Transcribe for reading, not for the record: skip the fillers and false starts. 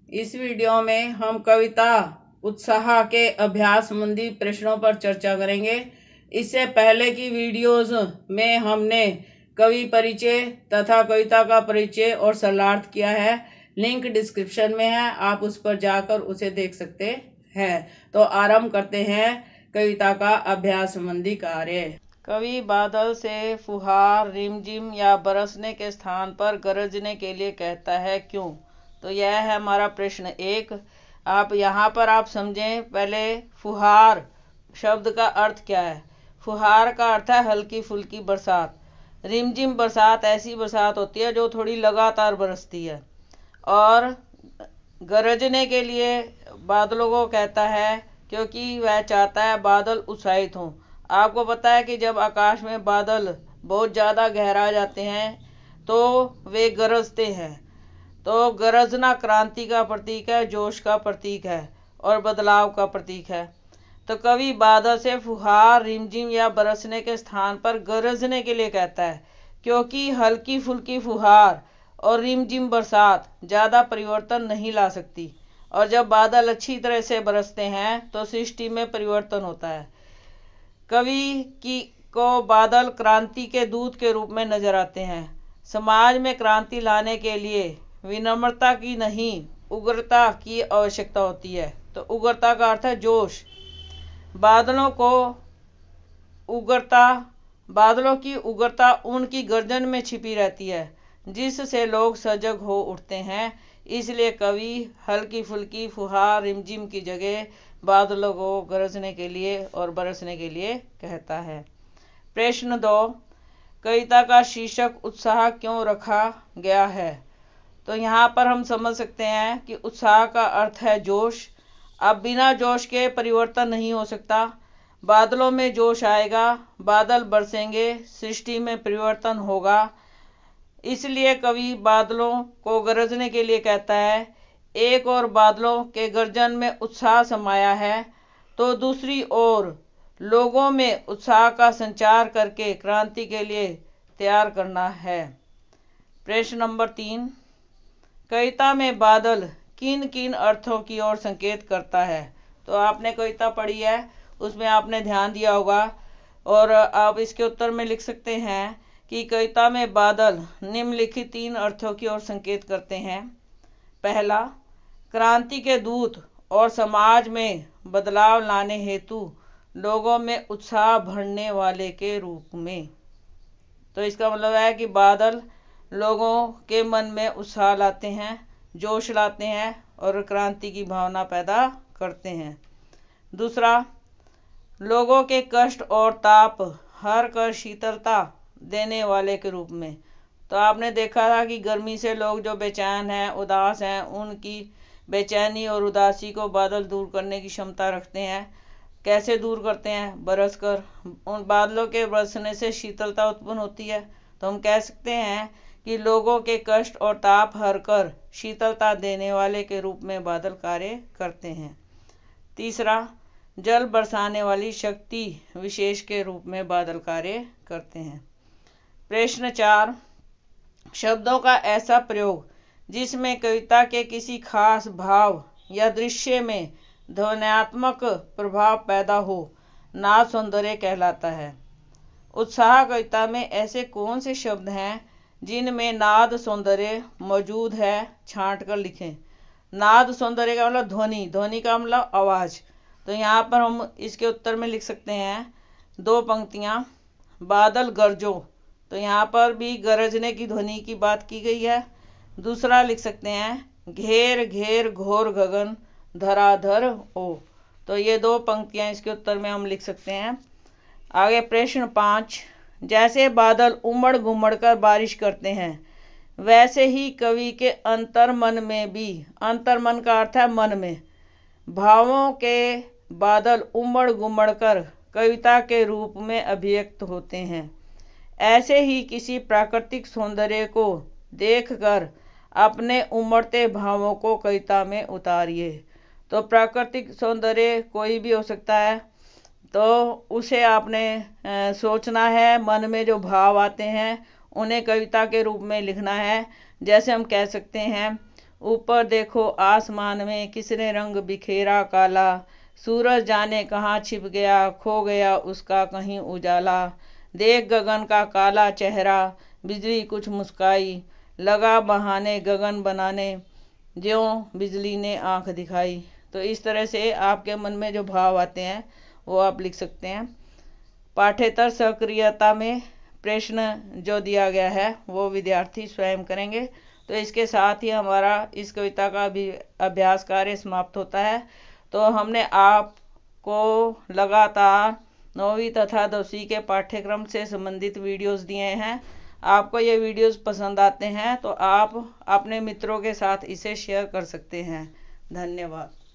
इस वीडियो में हम कविता उत्साह के अभ्यास संबंधी प्रश्नों पर चर्चा करेंगे। इससे पहले की वीडियोस में हमने कवि परिचय तथा कविता का परिचय और सरलार्थ किया है। लिंक डिस्क्रिप्शन में है, आप उस पर जाकर उसे देख सकते हैं। तो आरंभ करते हैं कविता का अभ्यास संबंधी कार्य। कवि बादल से फुहार, रिमझिम या बरसने के स्थान पर गरजने के लिए कहता है, क्यों? तो यह है हमारा प्रश्न एक। आप यहाँ पर आप समझें। पहले फुहार शब्द का अर्थ क्या है। फुहार का अर्थ है हल्की फुल्की बरसात। रिमझिम बरसात ऐसी बरसात होती है जो थोड़ी लगातार बरसती है। और गरजने के लिए बादलों को कहता है क्योंकि वह चाहता है बादल उत्साहित हों। आपको पता है कि जब आकाश में बादल बहुत ज़्यादा गहरा जाते हैं तो वे गरजते हैं। तो गरजना क्रांति का प्रतीक है, जोश का प्रतीक है और बदलाव का प्रतीक है। तो कवि बादल से फुहार, रिमझिम या बरसने के स्थान पर गरजने के लिए कहता है क्योंकि हल्की फुल्की फुहार और रिमझिम बरसात ज़्यादा परिवर्तन नहीं ला सकती, और जब बादल अच्छी तरह से बरसते हैं तो सृष्टि में परिवर्तन होता है। कवि को बादल क्रांति के दूत के रूप में नजर आते हैं। समाज में क्रांति लाने के लिए विनम्रता की नहीं, उग्रता की आवश्यकता होती है। तो उग्रता का अर्थ है जोश। बादलों की उग्रता उनकी गर्जन में छिपी रहती है, जिससे लोग सजग हो उठते हैं। इसलिए कवि हल्की फुल्की फुहार, रिमझिम की जगह बादलों को गरजने के लिए और बरसने के लिए कहता है। प्रश्न 2, कविता का शीर्षक उत्साह क्यों रखा गया है? तो यहाँ पर हम समझ सकते हैं कि उत्साह का अर्थ है जोश। अब बिना जोश के परिवर्तन नहीं हो सकता। बादलों में जोश आएगा, बादल बरसेंगे, सृष्टि में परिवर्तन होगा। इसलिए कवि बादलों को गरजने के लिए कहता है। एक और बादलों के गर्जन में उत्साह समाया है, तो दूसरी ओर लोगों में उत्साह का संचार करके क्रांति के लिए तैयार करना है। प्रश्न नंबर 3, कविता में बादल किन किन अर्थों की ओर संकेत करता है? तो आपने कविता पढ़ी है, उसमें आपने ध्यान दिया होगा और आप इसके उत्तर में लिख सकते हैं कि कविता में बादल निम्नलिखित 3 अर्थों की ओर संकेत करते हैं। पहला, क्रांति के दूत और समाज में बदलाव लाने हेतु लोगों में उत्साह भरने वाले के रूप में। तो इसका मतलब है कि बादल लोगों के मन में उत्साह लाते हैं, जोश लाते हैं और क्रांति की भावना पैदा करते हैं। दूसरा, लोगों के कष्ट और ताप हर कर शीतलता देने वाले के रूप में। तो आपने देखा था कि गर्मी से लोग जो बेचैन हैं, उदास हैं, उनकी बेचैनी और उदासी को बादल दूर करने की क्षमता रखते हैं। कैसे दूर करते हैं? बरस कर। उन बादलों के बरसने से शीतलता उत्पन्न होती है। तो हम कह सकते हैं कि लोगों के कष्ट और ताप हर कर शीतलता देने वाले के रूप में बादल कार्य करते हैं। तीसरा, जल बरसाने वाली शक्ति विशेष के रूप में बादल कार्य करते हैं। प्रश्न 4, शब्दों का ऐसा प्रयोग जिसमें कविता के किसी खास भाव या दृश्य में ध्वन्यात्मक प्रभाव पैदा हो, नाद सौंदर्य कहलाता है। उत्साह कविता में ऐसे कौन से शब्द हैं जिनमें नाद सौंदर्य मौजूद है? छांट कर लिखें। नाद सौंदर्य का मतलब ध्वनि, ध्वनि का मतलब आवाज़। तो यहाँ पर हम इसके उत्तर में लिख सकते हैं 2 पंक्तियाँ। बादल गरजो, तो यहाँ पर भी गरजने की ध्वनि की बात की गई है। दूसरा लिख सकते हैं घेर घेर घोर गगन धराधर ओ। तो ये 2 पंक्तियाँ इसके उत्तर में हम लिख सकते हैं। आगे प्रश्न 5, जैसे बादल उमड़ घुमड़ कर बारिश करते हैं, वैसे ही कवि के अंतर्मन में भी, अंतर्मन का अर्थ है मन में, भावों के बादल उमड़ घुमड़ कर कविता के रूप में अभिव्यक्त होते हैं। ऐसे ही किसी प्राकृतिक सौंदर्य को देखकर अपने उमड़ते भावों को कविता में उतारिए। तो प्राकृतिक सौंदर्य कोई भी हो सकता है, तो उसे आपने सोचना है, मन में जो भाव आते हैं उन्हें कविता के रूप में लिखना है। जैसे हम कह सकते हैं ऊपर देखो आसमान में किसने रंग बिखेरा काला, सूरज जाने कहाँ छिप गया, खो गया उसका कहीं उजाला। देख गगन का काला चेहरा, बिजली कुछ मुस्काई, लगा बहाने गगन बनाने, ज्यों बिजली ने आंख दिखाई। तो इस तरह से आपके मन में जो भाव आते हैं वो आप लिख सकते हैं। पाठ्येतर सक्रियता में प्रश्न जो दिया गया है वो विद्यार्थी स्वयं करेंगे। तो इसके साथ ही हमारा इस कविता का भी अभ्यास कार्य समाप्त होता है। तो हमने आपको लगातार 9वीं तथा 10वीं के पाठ्यक्रम से संबंधित वीडियोस दिए हैं। आपको ये वीडियोस पसंद आते हैं तो आप अपने मित्रों के साथ इसे शेयर कर सकते हैं। धन्यवाद।